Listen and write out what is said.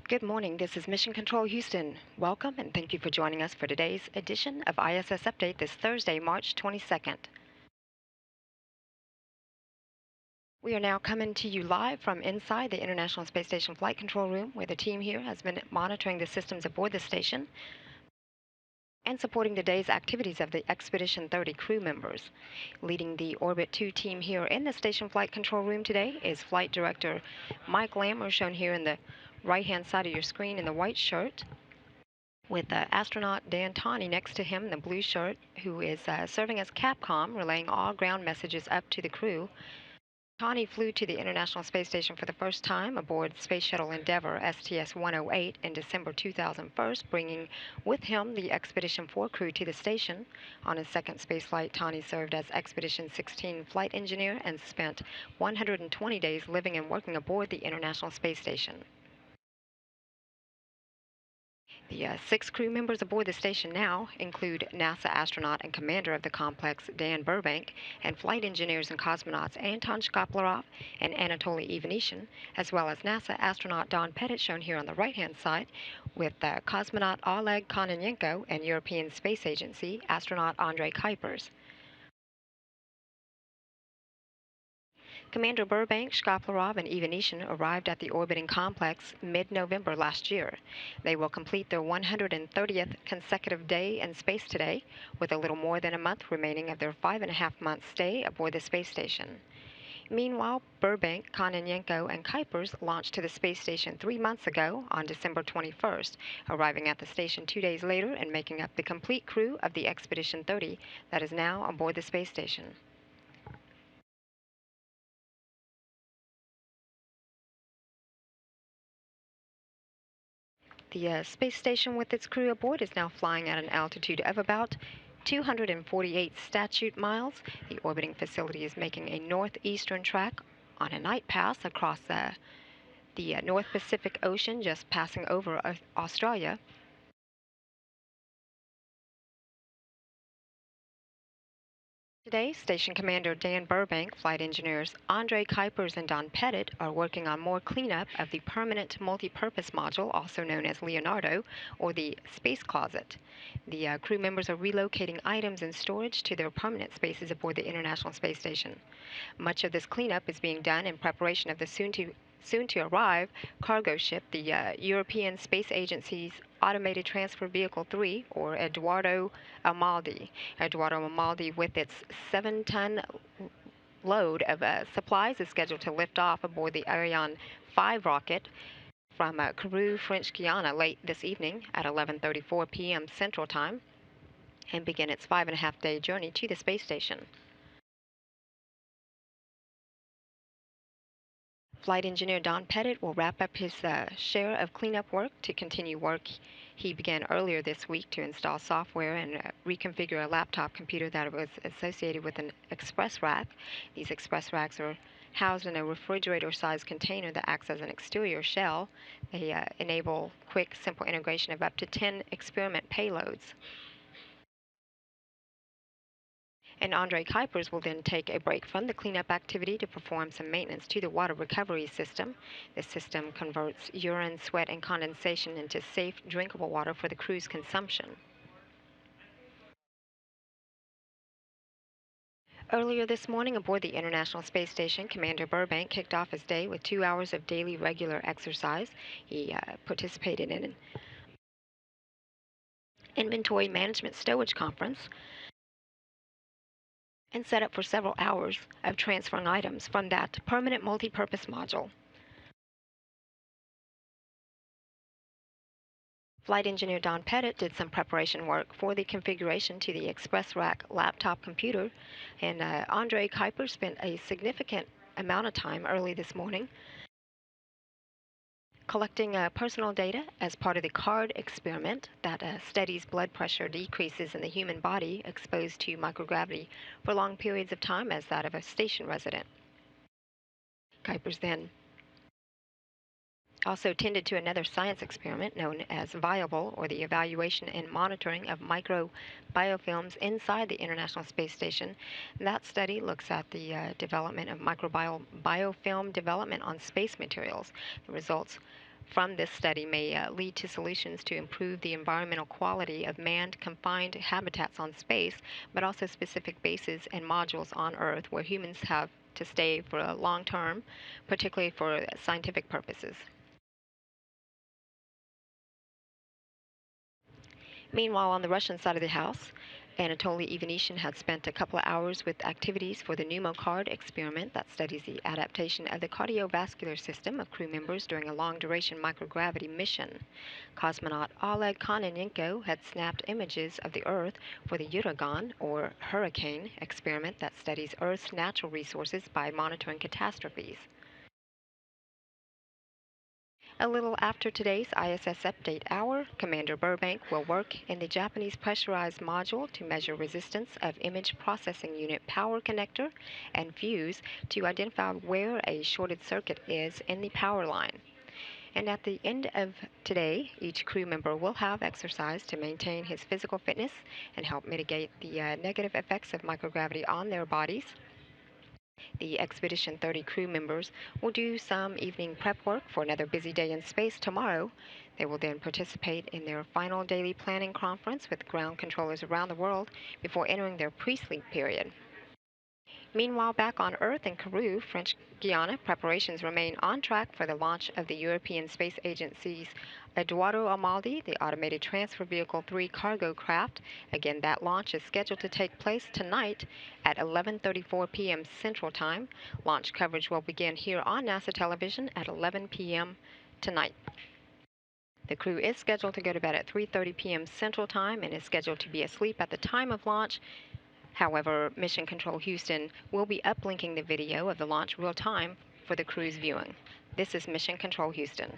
Good morning. This is Mission Control Houston. Welcome and thank you for joining us for today's edition of ISS Update this Thursday, March 22nd. We are now coming to you live from inside the International Space Station Flight Control Room, where the team here has been monitoring the systems aboard the station and supporting the day's activities of the Expedition 30 crew members. Leading the Orbit 2 team here in the Station Flight Control Room today is Flight Director Mike Lammer, shown here in the right-hand side of your screen in the white shirt, with astronaut Dan Tawney next to him in the blue shirt, who is serving as Capcom, relaying all ground messages up to the crew. Tawney flew to the International Space Station for the first time aboard Space Shuttle Endeavour STS-108 in December 2001, bringing with him the Expedition 4 crew to the station. On his second spaceflight, Tawney served as Expedition 16 flight engineer and spent 120 days living and working aboard the International Space Station. The 6 crew members aboard the station now include NASA astronaut and commander of the complex, Dan Burbank, and flight engineers and cosmonauts Anton Shkaplerov and Anatoly Ivanishyn, as well as NASA astronaut Don Pettit, shown here on the right-hand side, with cosmonaut Oleg Kononenko and European Space Agency astronaut Andrei Kuipers. Commander Burbank, Shkaplerov, and Ivanishyn arrived at the orbiting complex mid-November last year. They will complete their 130th consecutive day in space today, with a little more than a month remaining of their 5.5-month stay aboard the space station. Meanwhile, Burbank, Kononenko, and Kuipers launched to the space station 3 months ago on December 21st, arriving at the station 2 days later and making up the complete crew of the Expedition 30 that is now aboard the space station. The space station with its crew aboard is now flying at an altitude of about 248 statute miles. The orbiting facility is making a northeastern track on a night pass across the North Pacific Ocean, just passing over Australia. Today, Station Commander Dan Burbank, flight engineers Andrei Kuipers and Don Pettit are working on more cleanup of the permanent multi-purpose module, also known as Leonardo, or the Space Closet. The crew members are relocating items and storage to their permanent spaces aboard the International Space Station. Much of this cleanup is being done in preparation of the soon-to-arrive cargo ship, the European Space Agency's Automated Transfer Vehicle 3, or Eduardo Amaldi. Eduardo Amaldi, with its 7-ton load of supplies, is scheduled to lift off aboard the Ariane 5 rocket from Kourou, French Guiana, late this evening at 11:34 p.m. Central Time, and begin its 5.5-day journey to the space station. Flight engineer Don Pettit will wrap up his share of cleanup work to continue work he began earlier this week to install software and reconfigure a laptop computer that was associated with an express rack. These express racks are housed in a refrigerator-sized container that acts as an exterior shell. They enable quick, simple integration of up to 10 experiment payloads. And Andrei Kuipers will then take a break from the cleanup activity to perform some maintenance to the water recovery system. This system converts urine, sweat, and condensation into safe, drinkable water for the crew's consumption. Earlier this morning aboard the International Space Station, Commander Burbank kicked off his day with 2 hours of daily regular exercise. He participated in an inventory management stowage conference and set up for several hours of transferring items from that permanent multi-purpose module. Flight engineer Don Pettit did some preparation work for the configuration to the Express Rack laptop computer, and Andrei Kuipers spent a significant amount of time early this morning collecting personal data as part of the CARD experiment that studies blood pressure decreases in the human body exposed to microgravity for long periods of time as that of a station resident. Kuipers then also tended to another science experiment known as Viable, or the evaluation and monitoring of microbiofilms inside the International Space Station. That study looks at the development of microbiofilm development on space materials. The results from this study may lead to solutions to improve the environmental quality of manned confined habitats on space, but also specific bases and modules on Earth where humans have to stay for a long term, particularly for scientific purposes. Meanwhile, on the Russian side of the house, Anatoly Ivanishin had spent a couple of hours with activities for the pneumocard experiment that studies the adaptation of the cardiovascular system of crew members during a long-duration microgravity mission. Cosmonaut Oleg Kononenko had snapped images of the Earth for the Uragan, or hurricane, experiment that studies Earth's natural resources by monitoring catastrophes. A little after today's ISS Update Hour, Commander Burbank will work in the Japanese pressurized module to measure resistance of image processing unit power connector and fuse to identify where a shorted circuit is in the power line. And at the end of today, each crew member will have exercise to maintain his physical fitness and help mitigate the negative effects of microgravity on their bodies. The Expedition 30 crew members will do some evening prep work for another busy day in space tomorrow. They will then participate in their final daily planning conference with ground controllers around the world before entering their pre-sleep period. Meanwhile, back on Earth in Kourou, French Guiana, preparations remain on track for the launch of the European Space Agency's Eduardo Amaldi, the automated transfer vehicle 3 cargo craft. Again, that launch is scheduled to take place tonight at 11:34 p.m. Central Time. Launch coverage will begin here on NASA television at 11 p.m. tonight. The crew is scheduled to go to bed at 3:30 p.m. Central Time and is scheduled to be asleep at the time of launch. However, Mission Control Houston will be uplinking the video of the launch real time for the crew's viewing. This is Mission Control Houston.